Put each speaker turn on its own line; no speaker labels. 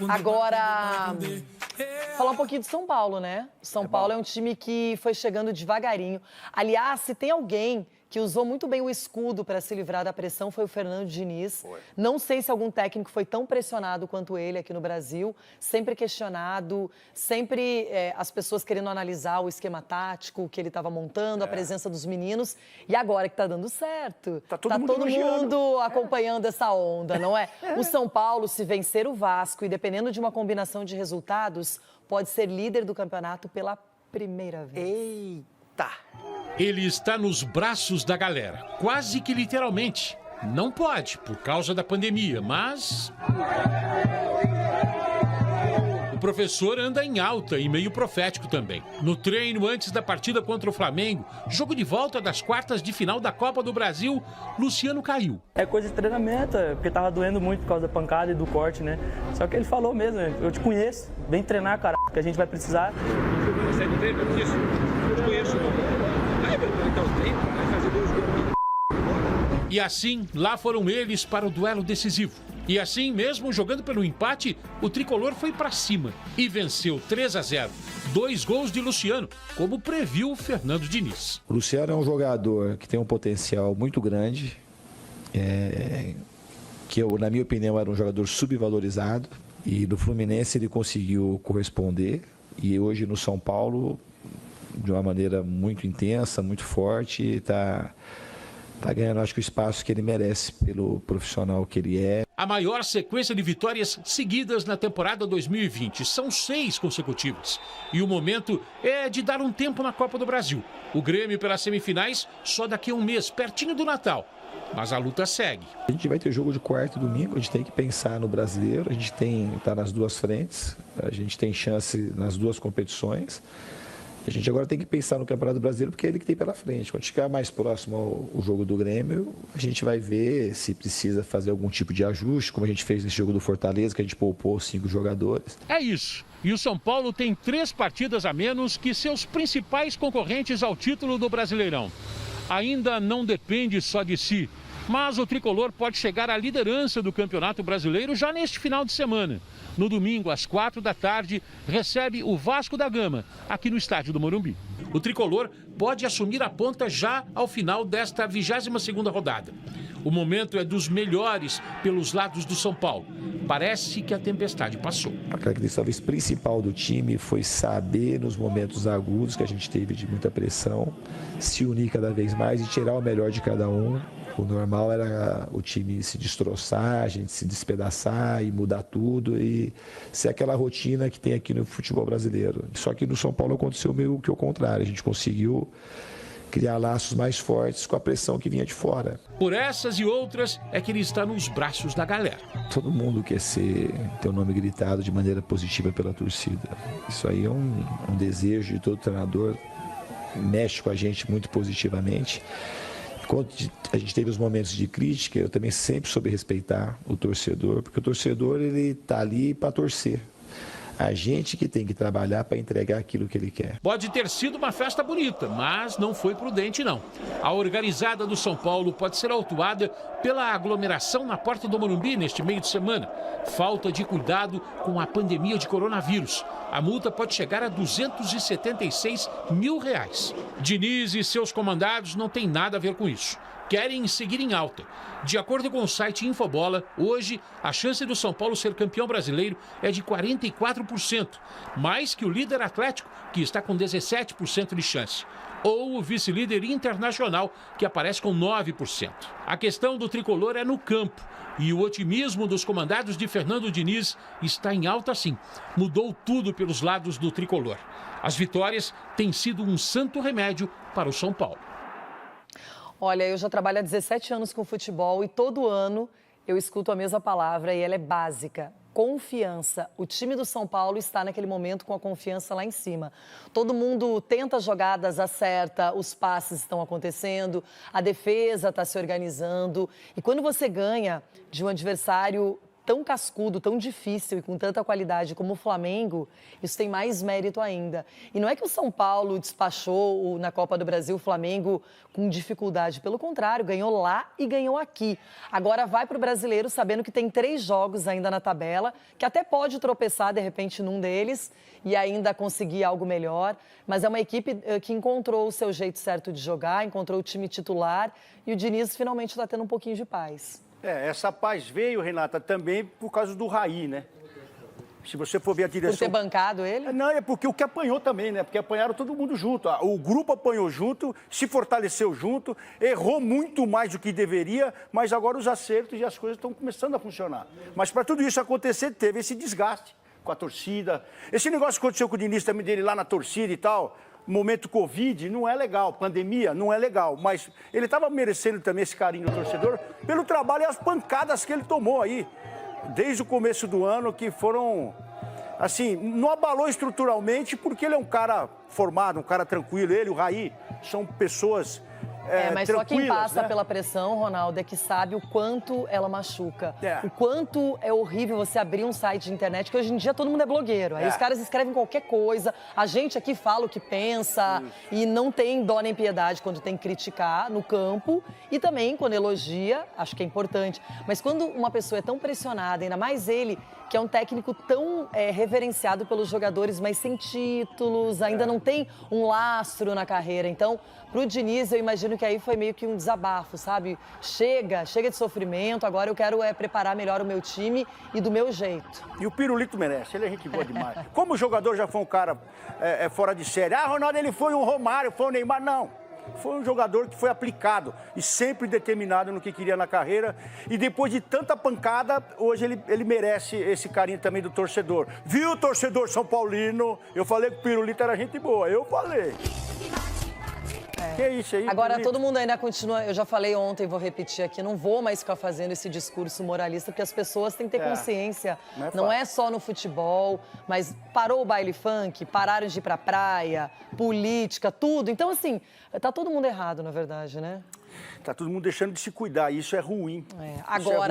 Agora, falar um pouquinho de São Paulo, né? São Paulo é um time que foi chegando devagarinho. Aliás, se tem alguém que usou muito bem o escudo para se livrar da pressão, foi o Fernando Diniz. Não sei se algum técnico foi tão pressionado quanto ele aqui no Brasil, sempre questionado, sempre as pessoas querendo analisar o esquema tático que ele estava montando, a presença dos meninos. E agora que está dando certo,
tá todo
mundo acompanhando essa onda, não é? O São Paulo, se vencer o Vasco e dependendo de uma combinação de resultados, pode ser líder do campeonato pela primeira vez.
Eita!
Ele está nos braços da galera, quase que literalmente. Não pode, por causa da pandemia, mas... O professor anda em alta e meio profético também. No treino antes da partida contra o Flamengo, jogo de volta das quartas de final da Copa do Brasil, Luciano caiu.
É coisa de treinamento, porque tava doendo muito por causa da pancada e do corte, né? Só que ele falou mesmo, eu te conheço, vem treinar, cara, que a gente vai precisar.
Você não treina por isso? Eu te conheço,
E assim, lá foram eles para o duelo decisivo. E assim, mesmo jogando pelo empate, o tricolor foi para cima e venceu 3-0. 2 gols de Luciano, como previu o Fernando Diniz.
O Luciano é um jogador que tem um potencial muito grande, que na minha opinião era um jogador subvalorizado, e no Fluminense ele conseguiu corresponder, e hoje no São Paulo, de uma maneira muito intensa, muito forte, está ganhando, acho que, o espaço que ele merece pelo profissional que ele é.
A maior sequência de vitórias seguidas na temporada 2020. São 6 consecutivas. E o momento é de dar um tempo na Copa do Brasil. O Grêmio pelas semifinais só daqui a um mês, pertinho do Natal. Mas a luta segue.
A gente vai ter jogo de quarta e domingo, a gente tem que pensar no brasileiro, a gente está nas duas frentes, a gente tem chance nas duas competições. A gente agora tem que pensar no Campeonato Brasileiro, porque é ele que tem pela frente. Quando chegar mais próximo ao jogo do Grêmio, a gente vai ver se precisa fazer algum tipo de ajuste, como a gente fez nesse jogo do Fortaleza, que a gente poupou 5 jogadores.
É isso. E o São Paulo tem 3 partidas a menos que seus principais concorrentes ao título do Brasileirão. Ainda não depende só de si, mas o tricolor pode chegar à liderança do Campeonato Brasileiro já neste final de semana. No domingo, às 4 da tarde, recebe o Vasco da Gama, aqui no estádio do Morumbi. O tricolor pode assumir a ponta já ao final desta 22ª rodada. O momento é dos melhores pelos lados do São Paulo. Parece que a tempestade passou.
A característica talvez principal do time foi saber, nos momentos agudos que a gente teve de muita pressão, se unir cada vez mais e tirar o melhor de cada um. O normal era o time se destroçar, a gente se despedaçar e mudar tudo e ser aquela rotina que tem aqui no futebol brasileiro. Só que no São Paulo aconteceu meio que o contrário, a gente conseguiu criar laços mais fortes com a pressão que vinha de fora.
Por essas e outras é que ele está nos braços da galera.
Todo mundo quer ter o nome gritado de maneira positiva pela torcida. Isso aí é um desejo de todo treinador, mexe com a gente muito positivamente. Quando a gente teve os momentos de crítica, eu também sempre soube respeitar o torcedor, porque o torcedor ele está ali para torcer. A gente que tem que trabalhar para entregar aquilo que ele quer.
Pode ter sido uma festa bonita, mas não foi prudente, não. A organizada do São Paulo pode ser autuada pela aglomeração na porta do Morumbi neste meio de semana. Falta de cuidado com a pandemia de coronavírus. A multa pode chegar a R$276 mil. Diniz e seus comandados não têm nada a ver com isso. Querem seguir em alta. De acordo com o site Infobola, hoje a chance do São Paulo ser campeão brasileiro é de 44%, mais que o líder Atlético, que está com 17% de chance, ou o vice-líder Internacional, que aparece com 9%. A questão do tricolor é no campo, e o otimismo dos comandados de Fernando Diniz está em alta sim. Mudou tudo pelos lados do tricolor. As vitórias têm sido um santo remédio para o São Paulo.
Olha, eu já trabalho há 17 anos com futebol e todo ano eu escuto a mesma palavra e ela é básica. Confiança. O time do São Paulo está naquele momento com a confiança lá em cima. Todo mundo tenta jogadas, acerta, os passes estão acontecendo, a defesa está se organizando. E quando você ganha de um adversário tão cascudo, tão difícil e com tanta qualidade como o Flamengo, isso tem mais mérito ainda. E não é que o São Paulo despachou na Copa do Brasil o Flamengo com dificuldade, pelo contrário, ganhou lá e ganhou aqui. Agora vai para o Brasileiro sabendo que tem 3 jogos ainda na tabela, que até pode tropeçar de repente num deles e ainda conseguir algo melhor, mas é uma equipe que encontrou o seu jeito certo de jogar, encontrou o time titular e o Diniz finalmente está tendo um pouquinho de paz.
Essa paz veio, Renata, também por causa do Raí, né? Se você for ver a direção...
Por ter bancado ele?
Não, é porque o que apanhou também, né? Porque apanharam todo mundo junto. O grupo apanhou junto, se fortaleceu junto, errou muito mais do que deveria, mas agora os acertos e as coisas estão começando a funcionar. Mas para tudo isso acontecer, teve esse desgaste com a torcida. Esse negócio que aconteceu com o Diniz também dele lá na torcida e tal... Momento Covid não é legal, pandemia não é legal, mas ele estava merecendo também esse carinho do torcedor pelo trabalho e as pancadas que ele tomou aí, desde o começo do ano, que foram, assim, não abalou estruturalmente, porque ele é um cara formado, um cara tranquilo, ele, o Raí, são pessoas
mas só quem passa
né?
pela pressão, Ronaldo, é que sabe o quanto ela machuca. O quanto é horrível você abrir um site de internet, que hoje em dia todo mundo é blogueiro. Aí os caras escrevem qualquer coisa, a gente aqui fala o que pensa e não tem dó nem piedade quando tem que criticar no campo e também quando elogia, acho que é importante. Mas quando uma pessoa é tão pressionada, ainda mais ele, que é um técnico tão reverenciado pelos jogadores, mas sem títulos, ainda não tem um lastro na carreira. Então, pro Diniz, eu imagino que aí foi meio que um desabafo, sabe? Chega de sofrimento, agora eu quero preparar melhor o meu time e do meu jeito.
E o Pirulito merece, ele é gente boa demais. Como jogador já foi um cara fora de série. Ronaldo, ele foi um Romário, foi um Neymar, não. Foi um jogador que foi aplicado e sempre determinado no que queria na carreira. E depois de tanta pancada, hoje ele merece esse carinho também do torcedor. Viu, torcedor São Paulino? Eu falei que o Pirulito era gente boa, eu falei. Que é isso aí?
Agora,
Pirulito?
todo mundo ainda continua, eu já falei ontem, vou repetir aqui, não vou mais ficar fazendo esse discurso moralista, porque as pessoas têm que ter consciência. Não é só no futebol, mas parou o baile funk, pararam de ir pra praia, política, tudo. Então, assim, tá todo mundo errado, na verdade, né?
Tá todo mundo deixando de se cuidar, isso é ruim.
Agora...